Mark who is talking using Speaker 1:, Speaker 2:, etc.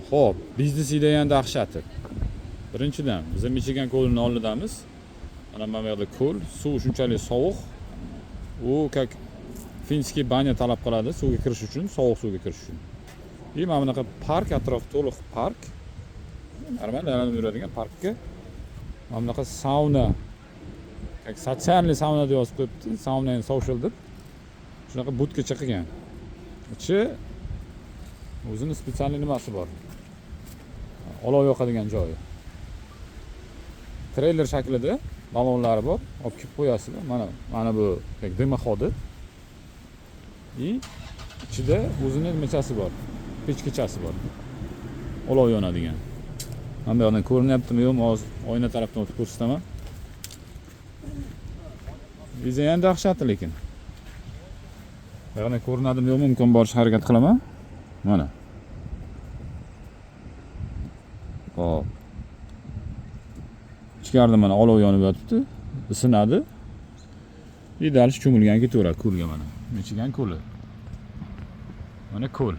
Speaker 1: Xo'p, biznesida ham dahshati. Birinchidan, biz Michigan ko'lining oldidamiz. Mana bu yerda ko'l, suv shunchalik sovuq. U как finskiy banya talab qiladi suvga kirish uchun, sovuq suvga kirish uchun. Mana bunaqa park, atrof to'liq park. Normal aylanib yuradigan parkka mana bunaqa sauna, как sotsialniy sauna deb yozib qo'yibdi, sauna and social deb. Shunaqa budkacha qilgan. Ichi o'zining spetsialniy nimasi bor. Olov yoqadigan joyi. Treyler shaklida balonlari bor, olib kelib qo'yasizlar. Mana bu dimoxodi. Ichida o'zining nimachasi bor. Pechkachasi bor. Olov yonadigan. Mana bu yerdan ko'rinyaptimi yo'qmi? Hozir oyna tarafdan o'tib ko'rsataman. Bizda dahshatli lekin. Bu yerdan ko'rinadimi yo'qmi? Mumkin borishga harakat qilaman. Mana. Hop. Ichkarida mana olov yonib yotibdi. Isinadi. Dalish cho'milgan ketaveradi ko'lga mana. Michigan ko'li. Mana ko'l.